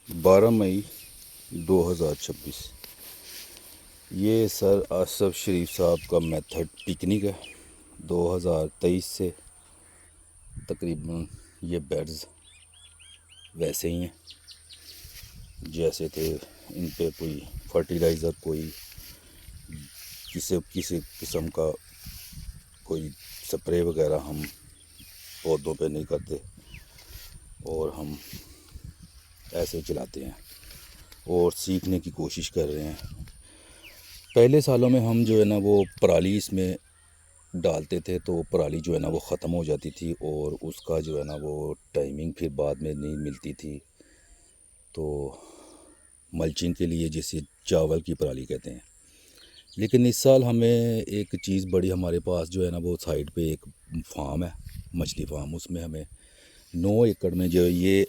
12 मई 2026। ये सर आसफ शरीफ साहब का मेथड पिकनिक है। 2023 से तकरीबन ये बेड्स वैसे ही हैं जैसे थे। इन पे कोई फर्टिलाइज़र, कोई किसी किसी किस्म का कोई स्प्रे वगैरह हम पौधों पे नहीं करते और हम ऐसे चलाते हैं और सीखने की कोशिश कर रहे हैं। पहले सालों में हम जो है ना वो पराली इसमें डालते थे तो पराली जो है ना वो ख़त्म हो जाती थी और उसका जो है ना वो टाइमिंग फिर बाद में नहीं मिलती थी। तो मल्चिंग के लिए जिसे चावल की पराली कहते हैं। लेकिन इस साल हमें एक चीज़ बड़ी, हमारे पास जो है ना वो साइड पे एक फार्म है, मछली फार्म। उसमें हमें 9 एकड़ में जो ये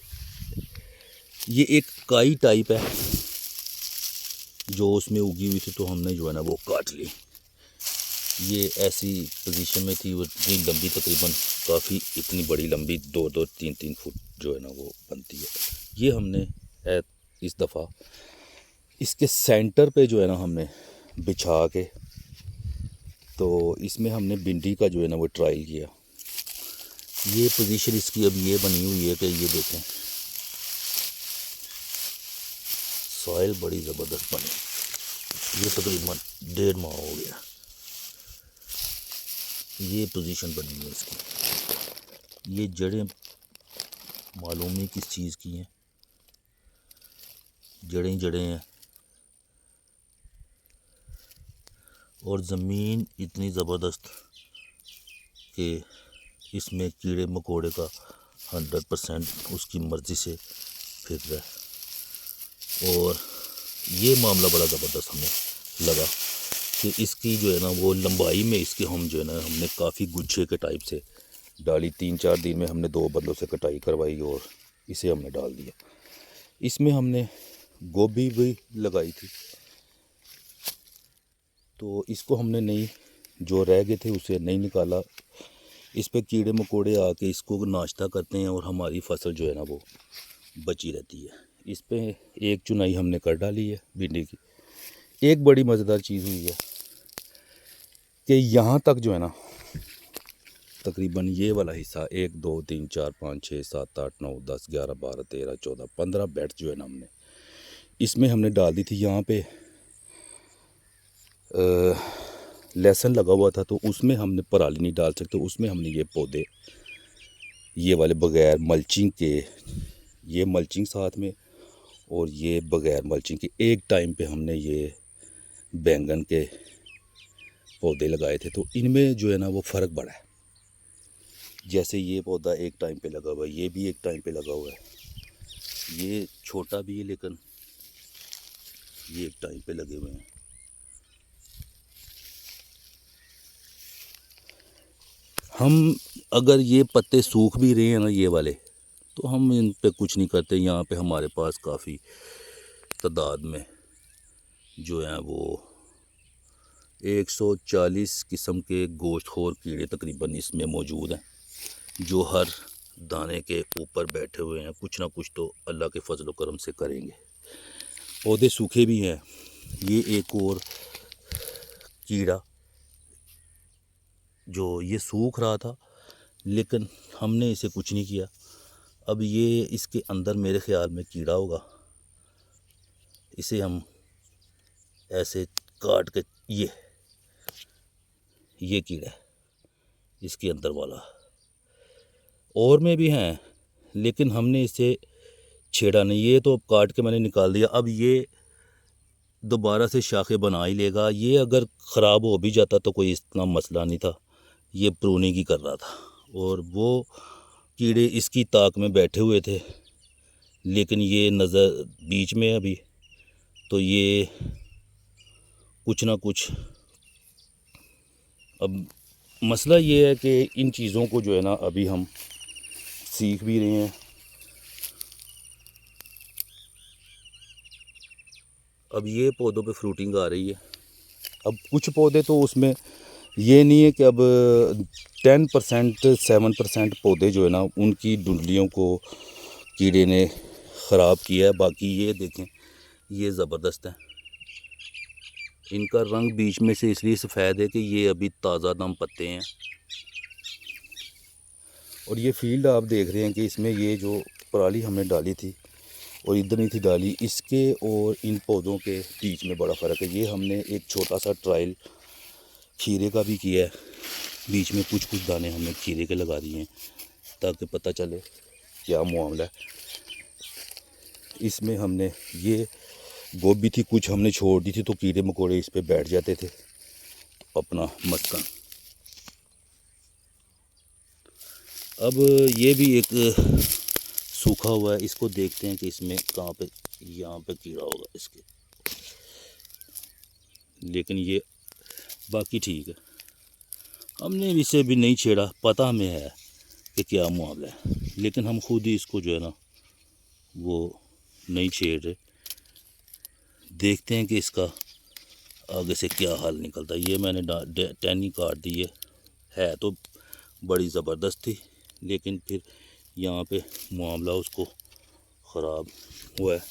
एक काई टाइप है जो उसमें उगी हुई थी, तो हमने जो है ना वो काट ली। ये ऐसी पोजीशन में थी, वो इतनी लंबी, तकरीबन काफ़ी इतनी बड़ी लंबी 2-2, 3-3 फुट जो है ना वो बनती है। ये हमने इस दफ़ा इसके सेंटर पे जो है ना हमने बिछा के, तो इसमें हमने भिंडी का जो है ना वो ट्राई किया। ये पोजीशन इसकी अब ये बनी हुई है कि ये देखें, सॉइल बड़ी ज़बरदस्त बनी। ये तकरीबन 1.5 माह हो गया ये पोजीशन बनी है इसकी। ये जड़ें मालूम नहीं किस चीज़ की हैं, जड़ें जड़ें हैं और ज़मीन इतनी ज़बरदस्त कि इसमें कीड़े मकोड़े का 100% उसकी मर्ज़ी से फिर रहा है। और ये मामला बड़ा ज़बरदस्त हमें लगा कि इसकी जो है ना वो लंबाई में इसके हम जो है ना हमने काफ़ी गुच्छे के टाइप से डाली। 3-4 दिन में हमने 2 बंदों से कटाई करवाई और इसे हमने डाल दिया। इसमें हमने गोभी भी लगाई थी, तो इसको हमने नहीं, जो रह गए थे उसे नहीं निकाला। इस पे कीड़े मकोड़े आके इसको नाश्ता करते हैं और हमारी फसल जो है ना वो बची रहती है। इस पे एक चुनाई हमने कर डाली है भिंडी की। एक बड़ी मज़ेदार चीज़ हुई है कि यहाँ तक जो है ना तकरीबन ये वाला हिस्सा 1 2 3 4 5 6 7 8 9 10 11 12 13 14 15 बेड जो है ना हमने इसमें हमने डाल दी थी। यहाँ पे लहसुन लगा हुआ था तो उसमें हमने पराली नहीं डाल सकते, उसमें हमने ये पौधे, ये वाले बग़ैर मल्चिंग के, ये मल्चिंग साथ में और ये बग़ैर मल्चिंग के एक टाइम पे हमने ये बैंगन के पौधे लगाए थे। तो इनमें जो है ना वो फ़र्क बड़ा है। जैसे ये पौधा एक टाइम पे लगा हुआ है, ये भी एक टाइम पे लगा हुआ है, ये छोटा भी है लेकिन ये एक टाइम पे लगे हुए हैं। हम अगर ये पत्ते सूख भी रहे हैं ना ये वाले, तो हम इन पे कुछ नहीं करते। यहाँ पे हमारे पास काफ़ी तादाद में जो है वो 140 किस्म के गोश्तखोर कीड़े तकरीबन इसमें मौजूद हैं, जो हर दाने के ऊपर बैठे हुए हैं। कुछ ना कुछ तो अल्लाह के फजल करम से करेंगे। पौधे सूखे भी हैं। ये एक और कीड़ा जो ये सूख रहा था लेकिन हमने इसे कुछ नहीं किया। अब ये इसके अंदर मेरे ख़्याल में कीड़ा होगा, इसे हम ऐसे काट के, ये कीड़ा है इसके अंदर वाला। और में भी हैं लेकिन हमने इसे छेड़ा नहीं। ये तो काट के मैंने निकाल दिया। अब ये दोबारा से शाखें बना ही लेगा। ये अगर ख़राब हो भी जाता तो कोई इतना मसला नहीं था, ये प्रूनिंग ही कर रहा था। और वो कीड़े इसकी ताक में बैठे हुए थे लेकिन ये नज़र बीच में अभी, तो ये कुछ ना कुछ, अब मसला ये है कि इन चीज़ों को जो है ना अभी हम सीख भी रहे हैं। अब ये पौधों पे फ्रूटिंग आ रही है। अब कुछ पौधे तो उसमें ये नहीं है कि अब 10% 7% पौधे जो है ना उनकी डुंडलियों को कीड़े ने ख़राब किया है। बाकी ये देखें, ये ज़बरदस्त है। इनका रंग बीच में से इसलिए सफ़ेद है कि ये अभी ताज़ा दम पत्ते हैं। और ये फील्ड आप देख रहे हैं कि इसमें ये जो पराली हमने डाली थी और इधर नहीं थी डाली, इसके और इन पौधों के बीच में बड़ा फ़र्क है। ये हमने एक छोटा सा ट्रायल खीरे का भी किया है। बीच में कुछ कुछ दाने हमने खीरे के लगा दिए हैं ताकि पता चले क्या मामला है। इसमें हमने ये गोभी थी, कुछ हमने छोड़ दी थी तो कीड़े मकोड़े इस पे बैठ जाते थे। तो अपना मस्कन। अब ये भी एक सूखा हुआ है, इसको देखते हैं कि इसमें कहाँ पे, यहाँ पे कीड़ा होगा इसके, लेकिन ये बाकी ठीक है। हमने इसे भी नहीं छेड़ा, पता हमें है कि क्या मामला है, लेकिन हम खुद ही इसको जो है ना वो नहीं छेड़ रहे। देखते हैं कि इसका आगे से क्या हाल निकलता है। ये मैंने टहनी काट दी है तो बड़ी ज़बरदस्त थी, लेकिन फिर यहाँ पे मामला उसको ख़राब हुआ है।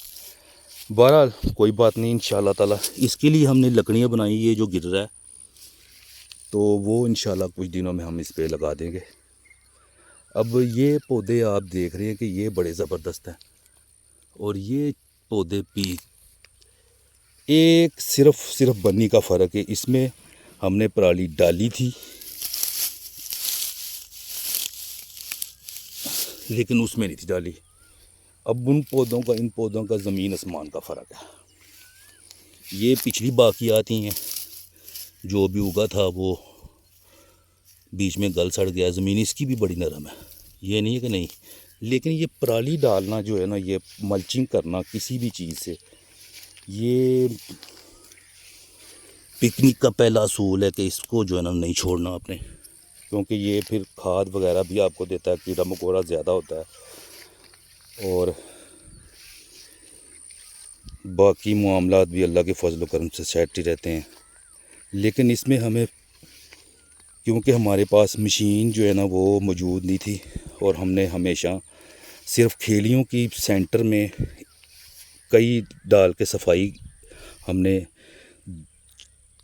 बहरहाल कोई बात नहीं, इंशाल्लाह ताला। इसके लिए हमने लकड़ियाँ बनाई, ये जो गिर रहा है तो वो इंशाल्लाह कुछ दिनों में हम इस पे लगा देंगे। अब ये पौधे आप देख रहे हैं कि ये बड़े ज़बरदस्त हैं, और ये पौधे भी एक सिर्फ बन्नी का फ़र्क है। इसमें हमने पराली डाली थी, लेकिन उसमें नहीं थी डाली। अब उन पौधों का इन पौधों का ज़मीन आसमान का फ़र्क है। ये पिछली बाकियात ही हैं, जो भी उगा था वो बीच में गल सड़ गया। ज़मीन इसकी भी बड़ी नरम है, ये नहीं है कि नहीं। लेकिन ये पराली डालना जो है ना, ये मल्चिंग करना किसी भी चीज़ से, ये पिकनिक का पहला असूल है कि इसको जो है ना नहीं छोड़ना आपने, क्योंकि ये फिर खाद वगैरह भी आपको देता है, कीड़ा मकोड़ा ज़्यादा होता है, और बाकी मामलात भी अल्लाह के फजल करम से सेट ही रहते हैं। लेकिन इसमें हमें, क्योंकि हमारे पास मशीन जो है ना वो मौजूद नहीं थी, और हमने हमेशा सिर्फ खेलियों की सेंटर में कई डाल के सफाई हमने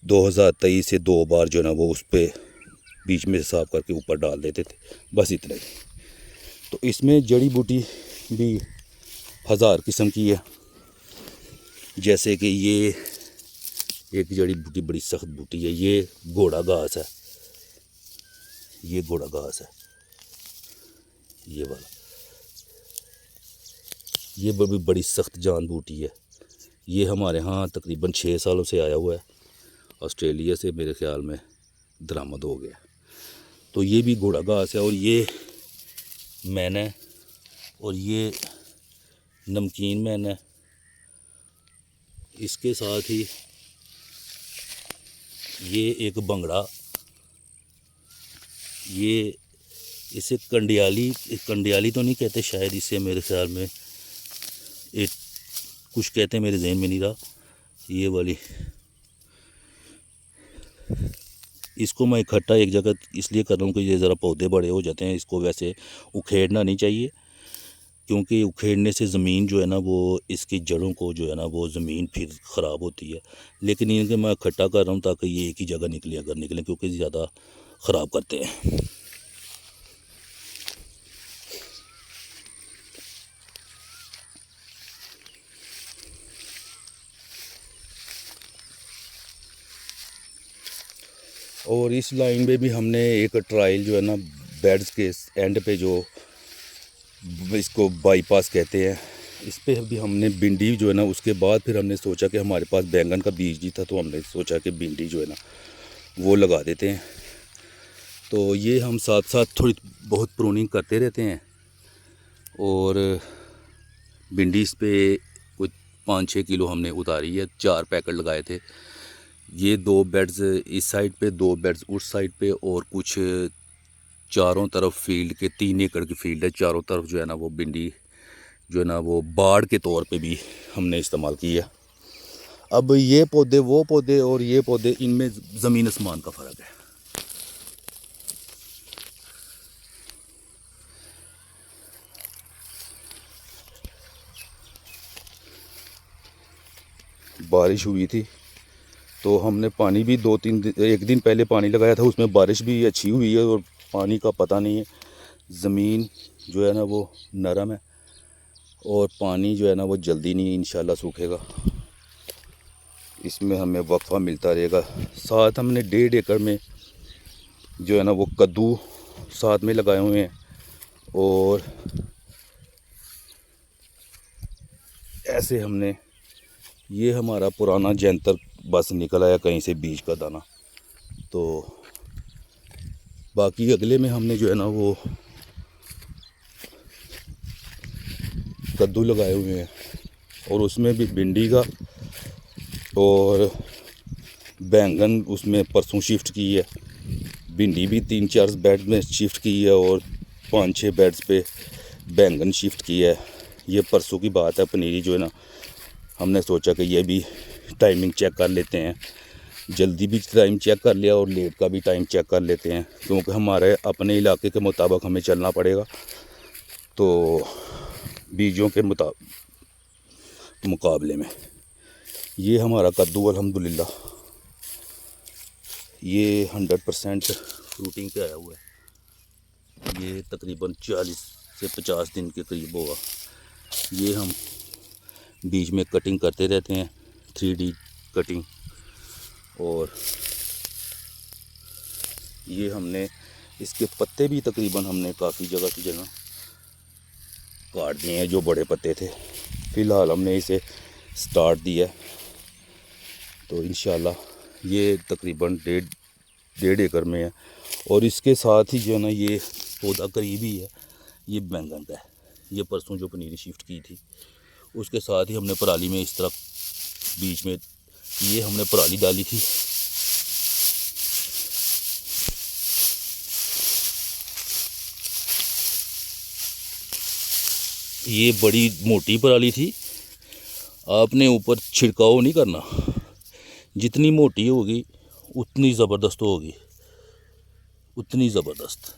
2023 से 2 बार जो है ना वो उस पर बीच में साफ करके ऊपर डाल देते थे, बस इतना ही। तो इसमें जड़ी बूटी भी 1000 किस्म की है। जैसे कि ये एक जड़ी बूटी बड़ी सख्त बूटी है, ये घोड़ा घास है, ये घोड़ा घास है, ये वाला, ये बड़ी सख्त जान बूटी है। ये हमारे यहाँ तकरीबन 6 सालों से आया हुआ है, ऑस्ट्रेलिया से मेरे ख्याल में दरामद हो गया। तो ये भी घोड़ा घास है, और ये मैन है, और ये नमकीन मैन है। इसके साथ ही ये एक बंगड़ा, ये इसे कंडियाली तो नहीं कहते शायद, इसे मेरे ख्याल में एक कुछ कहते हैं, मेरे जहन में नहीं रहा। ये वाली, इसको मैं इकट्ठा एक जगह इसलिए कर रहा हूँ कि ये ज़रा पौधे बड़े हो जाते हैं। इसको वैसे उखेड़ना नहीं चाहिए, क्योंकि उखेड़ने से ज़मीन जो है ना वो इसकी जड़ों को जो है ना वो ज़मीन फिर ख़राब होती है। लेकिन इनके मैं इकट्ठा कर रहा हूँ ताकि ये एक ही जगह निकले, अगर निकलें, क्योंकि ज़्यादा ख़राब करते हैं। और इस लाइन में भी हमने एक ट्रायल जो है ना बेड्स के एंड पे, जो इसको बाईपास कहते हैं, इस पे भी हमने भिंडी जो है ना, उसके बाद फिर हमने सोचा कि हमारे पास बैंगन का बीज नहीं था, तो हमने सोचा कि भिंडी जो है ना वो लगा देते हैं। तो ये हम साथ साथ थोड़ी बहुत प्रूनिंग करते रहते हैं, और भिंडी इस पे कुछ 5-6 किलो हमने उतारी है। 4 पैकेट लगाए थे। ये 2 बेड्स इस साइड पे, 2 बेड्स उस साइड पे, और कुछ चारों तरफ फील्ड के 3 एकड़ की फील्ड है, चारों तरफ जो है ना वो भिंडी जो है ना वो बाड़ के तौर पे भी हमने इस्तेमाल किया। अब ये पौधे, वो पौधे और ये पौधे, इनमें ज़मीन आसमान का फ़र्क है। बारिश हुई थी, तो हमने पानी भी 1 दिन पहले पानी लगाया था, उसमें बारिश भी अच्छी हुई है और पानी का पता नहीं है। ज़मीन जो है ना वो नरम है और पानी जो है ना वो जल्दी नहीं इंशाल्लाह सूखेगा। इसमें हमें वक्फा मिलता रहेगा। साथ हमने 1.5 एकड़ में जो है ना वो कद्दू साथ में लगाए हुए हैं, और ऐसे हमने, ये हमारा पुराना जैंतर बस निकल आया कहीं से बीज का दाना। तो बाकी अगले में हमने जो है ना वो कद्दू लगाए हुए हैं, और उसमें भी भिंडी का और बैंगन उसमें परसों शिफ्ट की है। भिंडी भी 3-4 बेड में शिफ्ट की है और 5-6 बेड्स पे बैंगन शिफ्ट की है। ये परसों की बात है। पनीरी जो है ना, हमने सोचा कि ये भी टाइमिंग चेक कर लेते हैं, जल्दी भी टाइम चेक कर लिया और लेट का भी टाइम चेक कर लेते हैं, क्योंकि हमारे अपने इलाके के मुताबिक हमें चलना पड़ेगा। तो बीजों के मुकाबले में ये हमारा कद्दू अल्हम्दुलिल्लाह ये 100% फ्रूटिंग पे आया हुआ है। ये तकरीबन 40 से 50 दिन के करीब होगा। ये हम बीज में कटिंग करते रहते हैं, 3D कटिंग। और ये हमने इसके पत्ते भी तकरीबन हमने काफ़ी जगह की जगह काट दिए हैं जो बड़े पत्ते थे। फ़िलहाल हमने इसे स्टार्ट दिया। तो इंशाल्लाह ये तकरीबन 1.5 एकड़ में है। और इसके साथ ही जो है ना ये पौधा करीब ही है, ये बैंगन का है। ये परसों जो पनीरी शिफ्ट की थी उसके साथ ही हमने पराली में इस तरह बीच में ये हमने पराली डाली थी। ये बड़ी मोटी पराली थी। आपने ऊपर छिड़काव नहीं करना, जितनी मोटी होगी उतनी ज़बरदस्त होगी, उतनी ज़बरदस्त।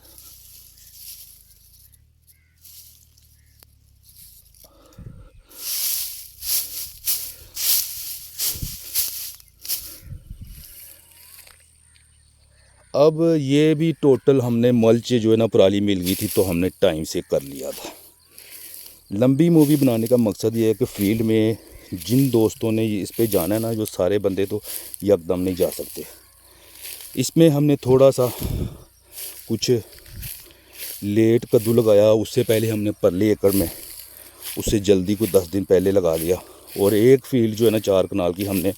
अब ये भी टोटल हमने मल्च जो है ना पराली मिल गई थी, तो हमने टाइम से कर लिया था। लंबी मूवी बनाने का मकसद ये है कि फील्ड में जिन दोस्तों ने इस पे जाना है ना, जो सारे बंदे तो यकदम नहीं जा सकते। इसमें हमने थोड़ा सा कुछ लेट कद्दू लगाया, उससे पहले हमने परले एकड़ में उससे जल्दी कुछ 10 दिन पहले लगा लिया। और एक फील्ड जो है ना 4 कनाल की, हमने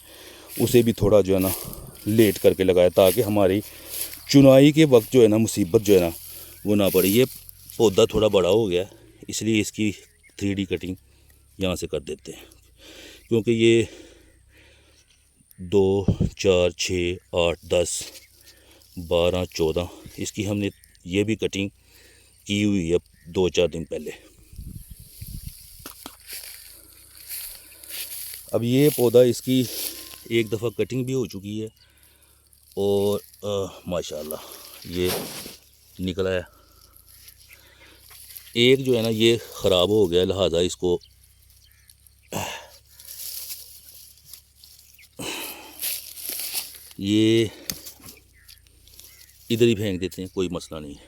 उसे भी थोड़ा जो है ना लेट करके लगाया, ताकि हमारी चुनाई के वक्त जो है ना मुसीबत जो है ना वो ना पड़े। ये पौधा थोड़ा बड़ा हो गया, इसलिए इसकी 3D कटिंग यहाँ से कर देते हैं, क्योंकि ये 2, 4, 6, 8, 10, 12, 14 इसकी हमने ये भी कटिंग की हुई है 2-4 दिन पहले। अब ये पौधा इसकी एक दफ़ा कटिंग भी हो चुकी है और माशाल्लाह ये निकला है। एक जो है ना ये ख़राब हो गया, लिहाजा इसको ये इधर ही फेंक देते हैं, कोई मसला नहीं है।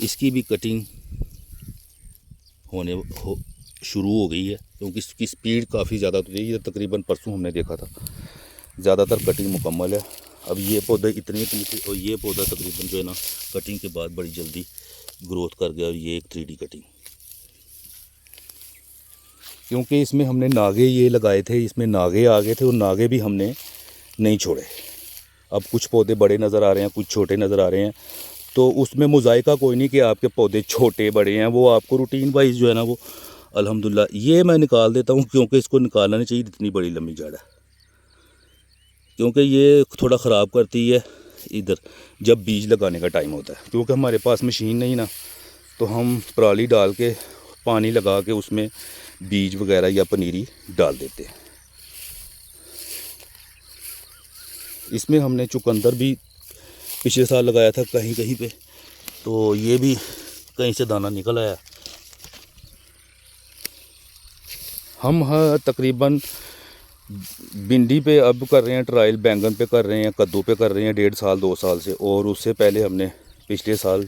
इसकी भी कटिंग शुरू हो गई है, क्योंकि इसकी स्पीड काफ़ी ज़्यादा होती है। ये तकरीबन परसों हमने देखा था, ज़्यादातर कटिंग मुकम्मल है। अब ये पौधे इतने थे और ये पौधा तकरीबन जो है ना कटिंग के बाद बड़ी जल्दी ग्रोथ कर गया। और ये एक 3D कटिंग, क्योंकि इसमें हमने नागे ये लगाए थे, इसमें नागे आ गए थे और नागे भी हमने नहीं छोड़े। अब कुछ पौधे बड़े नज़र आ रहे हैं, कुछ छोटे नज़र आ रहे हैं, तो उसमें मुज़ायका कोई नहीं कि आपके पौधे छोटे बड़े हैं, वो आपको रूटीन वाइज जो है ना वो अल्हम्दुलिल्लाह ये मैं निकाल देता हूँ, क्योंकि इसको निकालना नहीं चाहिए, इतनी बड़ी लंबी जड़ है, क्योंकि ये थोड़ा ख़राब करती है इधर जब बीज लगाने का टाइम होता है। क्योंकि हमारे पास मशीन नहीं ना, तो हम पराली डाल के पानी लगा के उसमें बीज वगैरह या पनीरी डाल देते हैं। इसमें हमने चुकंदर भी पिछले साल लगाया था कहीं कहीं पे, तो ये भी कहीं से दाना निकल आया। हम तकरीबन भिंडी पे अब कर रहे हैं ट्रायल, बैंगन पे कर रहे हैं, कद्दू पे कर रहे हैं 1.5 साल 2 साल से। और उससे पहले हमने पिछले साल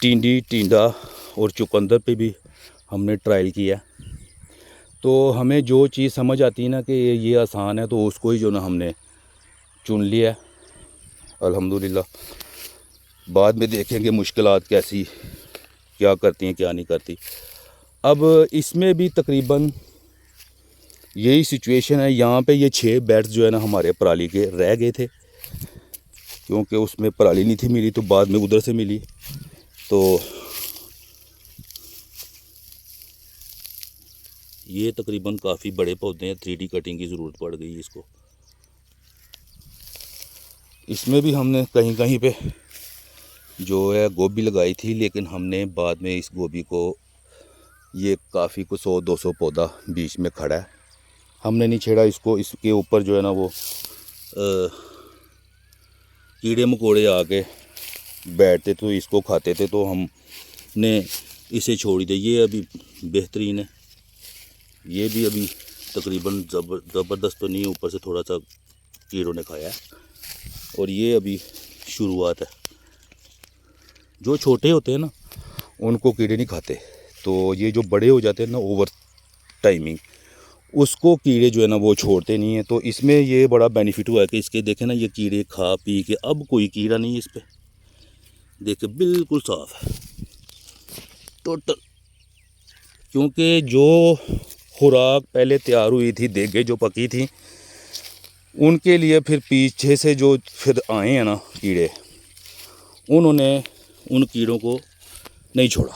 टिंडी, टिंडा और चुकंदर पे भी हमने ट्रायल किया। तो हमें जो चीज़ समझ आती है ना कि ये आसान है, तो उसको ही जो ना हमने चुन लिया। अल्हम्दुलिल्लाह बाद में देखेंगे मुश्किलात कैसी क्या करती हैं क्या नहीं करती। अब इसमें भी तकरीबन यही सिचुएशन है। यहाँ पे ये 6 बेड्स जो है ना हमारे पराली के रह गए थे, क्योंकि उसमें पराली नहीं थी मिली, तो बाद में उधर से मिली। तो ये तकरीबन काफ़ी बड़े पौधे हैं, 3D कटिंग की ज़रूरत पड़ गई इसको। इसमें भी हमने कहीं कहीं पे जो है गोभी लगाई थी, लेकिन हमने बाद में इस गोभी को, ये काफ़ी को 100-200 पौधा बीच में खड़ा है, हमने नहीं छेड़ा इसको। इसके ऊपर जो है ना वो कीड़े मकोड़े आके बैठते तो इसको खाते थे, तो हमने इसे छोड़ दिया। ये अभी बेहतरीन है, ये भी अभी तकरीबन ज़बरदस्त तो नहीं, ऊपर से थोड़ा सा कीड़ों ने खाया है। और ये अभी शुरुआत है। जो छोटे होते हैं ना उनको कीड़े नहीं खाते, तो ये जो बड़े हो जाते हैं ना ओवर टाइमिंग, उसको कीड़े जो है ना वो छोड़ते नहीं हैं। तो इसमें ये बड़ा बेनिफिट हुआ है कि इसके देखें ना, ये कीड़े खा पी के अब कोई कीड़ा नहीं है इस पर, देखे बिल्कुल साफ है टोटल। क्योंकि जो खुराक पहले तैयार हुई थी, देगे जो पकी थी, उनके लिए फिर पीछे से जो फिर आए हैं ना कीड़े, उन्होंने उन कीड़ों को नहीं छोड़ा।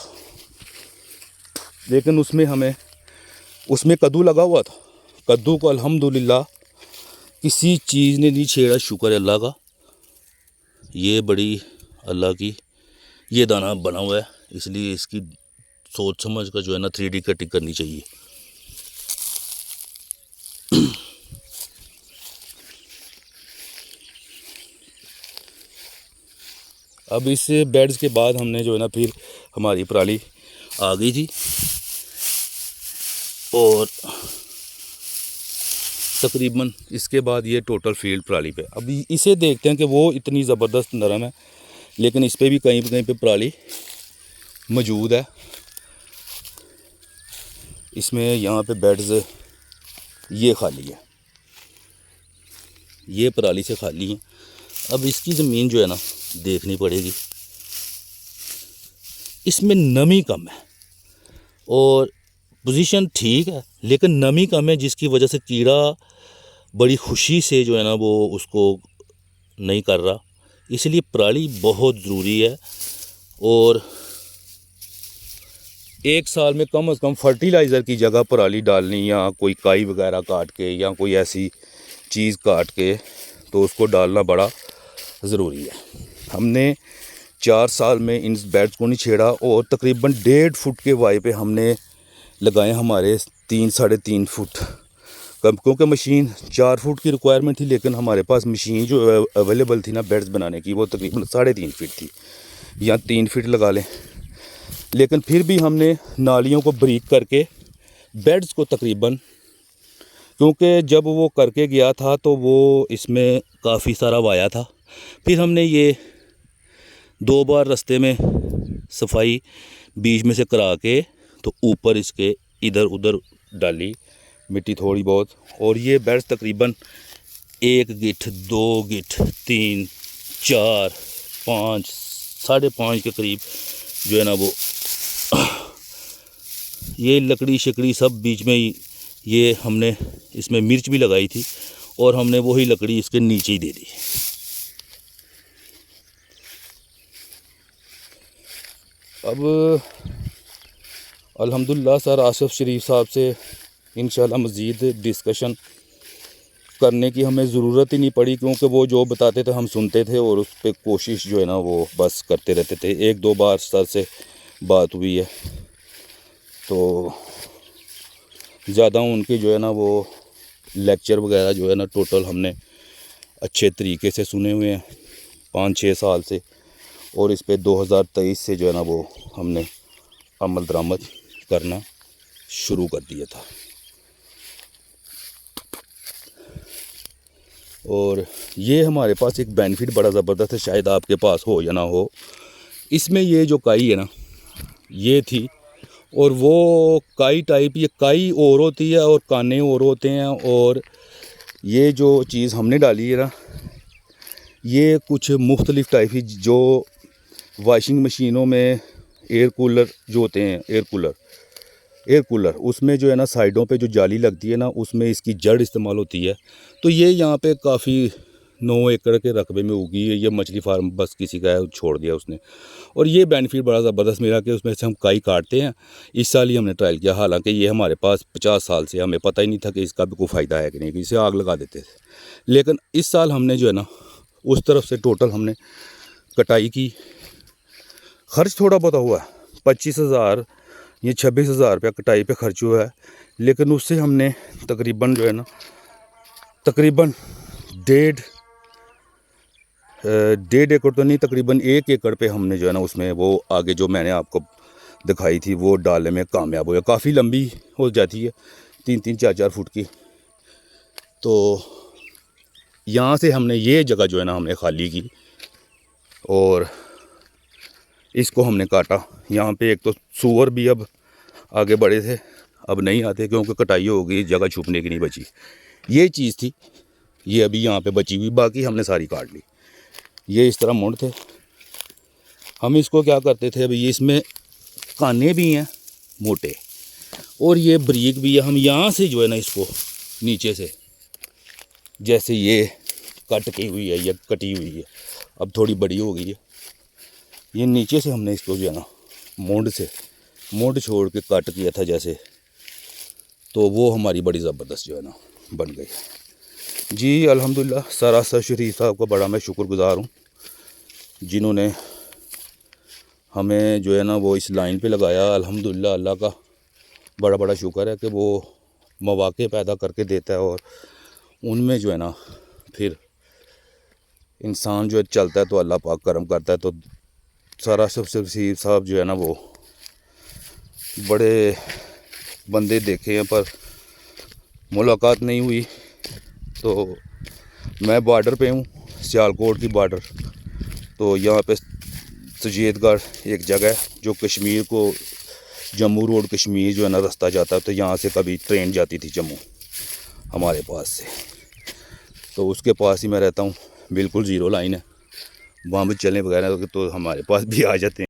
लेकिन उसमें कद्दू लगा हुआ था, कद्दू को अल्हम्दुलिल्लाह किसी चीज़ ने नहीं छेड़ा, शुक्र है अल्लाह का। ये बड़ी अल्लाह की ये दाना बना हुआ है, इसलिए इसकी सोच समझ कर जो है ना 3D कटिंग करनी चाहिए। अब इस बेड्स के बाद हमने जो है ना फिर हमारी पराली आ गई थी, और तकरीबन इसके बाद ये टोटल फील्ड पराली पे। अब इसे देखते हैं कि वो इतनी ज़बरदस्त नरम है, लेकिन इस पर भी कहीं पे पराली मौजूद है। इसमें यहाँ पे बेड्स ये खाली है, ये पराली से खाली है। अब इसकी ज़मीन जो है ना देखनी पड़ेगी। इसमें नमी कम है और पोजीशन ठीक है, लेकिन नमी कम है, जिसकी वजह से कीड़ा बड़ी खुशी से जो है ना वो उसको नहीं कर रहा। इसलिए पराली बहुत ज़रूरी है। और 1 साल में कम से कम फर्टिलाइज़र की जगह पराली डालनी, या कोई काई वगैरह काट के या कोई ऐसी चीज़ काट के, तो उसको डालना बड़ा ज़रूरी है। हमने 4 साल में इन बेड्स को नहीं छेड़ा, और तकरीबन 1.5 फुट के वाई पे हमने लगाए हमारे 3-3.5 फुट कम, क्योंकि मशीन 4 फुट की रिक्वायरमेंट थी, लेकिन हमारे पास मशीन जो अवेलेबल थी ना बेड्स बनाने की, वो तकरीबन 3.5 फीट थी, या 3 फीट लगा लें। लेकिन फिर भी हमने नालियों को ब्रीक करके बेड्स को तकरीबन, क्योंकि जब वो करके गया था तो वो इसमें काफ़ी सारा वाया था। फिर हमने ये 2 बार रास्ते में सफाई बीच में से करा के, तो ऊपर इसके इधर उधर डाली मिट्टी थोड़ी बहुत। और ये बेड्स तकरीबन 1 गिठ 2 गिठ 3 4 5 5.5 के करीब जो है ना वो ये लकड़ी शकड़ी सब बीच में ही, ये हमने इसमें मिर्च भी लगाई थी, और हमने वही लकड़ी इसके नीचे ही दे दी। अब अल्हम्दुलिल्लाह सर आसिफ शरीफ साहब से इंशाल्लाह मज़ीद डिस्कशन करने की हमें ज़रूरत ही नहीं पड़ी, क्योंकि वो जो बताते थे हम सुनते थे, और उस पर कोशिश जो है ना वो बस करते रहते थे। 1-2 बार सर से बात हुई है, तो ज़्यादा उनके जो है ना वो लेक्चर वगैरह जो है ना टोटल हमने अच्छे तरीके से सुने हुए हैं 5-6 साल से। और इस पे 2023 से जो है ना वो हमने अमल दरामद करना शुरू कर दिया था। और ये हमारे पास एक बेनिफिट बड़ा ज़बरदस्त है, शायद आपके पास हो या ना हो। इसमें ये जो काई है ना, ये थी, और वो काई टाइप, ये काई और होती है और काने और होते हैं। और ये जो चीज़ हमने डाली है ना, ये कुछ मुख्तलिफ़ टाइप की, जो वॉशिंग मशीनों में एयर कूलर जो होते हैं, एयर कूलर उसमें जो है ना साइडों पे जो जाली लगती है ना, उसमें इसकी जड़ इस्तेमाल होती है। तो ये यहाँ पे काफ़ी 9 एकड़ के रकबे में उगी है। ये मछली फार्म बस किसी का है, छोड़ दिया उसने। और ये बेनिफिट बड़ा ज़बरदस्त मिला कि उसमें से हम काई काटते हैं। इस साल ही हमने ट्रायल किया, हालांकि ये हमारे पास 50 साल से हमें पता ही नहीं था कि इसका भी कोई फ़ायदा है कि नहीं, कि इसे आग लगा देते थे। लेकिन इस साल हमने जो है ना उस तरफ से टोटल हमने कटाई की। खर्च थोड़ा बहुत हुआ है, 25,000 या 26,000 रुपया कटाई पे खर्च हुआ है। लेकिन उससे हमने तकरीबन जो है ना, तकरीबन डेढ़ एकड़ तो नहीं, तकरीबन 1 एकड़ पे हमने जो है ना उसमें वो आगे जो मैंने आपको दिखाई थी वो डालने में कामयाब हुआ। काफ़ी लंबी हो जाती है, 3-3, 4-4 फुट की। तो यहाँ से हमने ये जगह जो है ना हमने खाली की और इसको हमने काटा। यहाँ पे एक तो सूअर भी अब आगे बढ़े थे, अब नहीं आते क्योंकि कटाई हो गई, जगह छुपने की नहीं बची। ये चीज़ थी, ये अभी यहाँ पे बची हुई, बाकी हमने सारी काट ली। ये इस तरह मुंड थे। हम इसको क्या करते थे, अभी इसमें काने भी हैं मोटे और ये बारीक भी है। हम यहाँ से जो है ना इसको नीचे से, जैसे ये कट की हुई है, ये कटी हुई है, अब थोड़ी बड़ी हो गई है, ये नीचे से हमने इसको जो है ना मुंड छोड़ के कट किया था जैसे, तो वो हमारी बड़ी ज़बरदस्त जो है ना बन गई। जी अल्हम्दुलिल्लाह, सरासर शरीफ साहब का बड़ा मैं शुक्रगुज़ार हूँ, जिन्होंने हमें जो है ना वो इस लाइन पे लगाया। अल्हम्दुलिल्लाह, अल्लाह का बड़ा बड़ा शुक्र है कि वो मौक़े पैदा करके देता है और उनमें जो है ना फिर इंसान जो है चलता है तो अल्लाह पाक करम करता है। तो सरासर शरीफ साहब जो है ना वो बड़े बंदे देखे हैं पर मुलाकात नहीं हुई। तो मैं बॉर्डर पे हूँ, सियालकोट की बॉर्डर। तो यहाँ पे सजीदगढ़ एक जगह है जो कश्मीर को, जम्मू रोड कश्मीर जो है ना रास्ता जाता है। तो यहाँ से कभी ट्रेन जाती थी जम्मू हमारे पास से, तो उसके पास ही मैं रहता हूँ। बिल्कुल ज़ीरो लाइन है, वहाँ भी चलने वगैरह तो हमारे पास भी आ जाते हैं।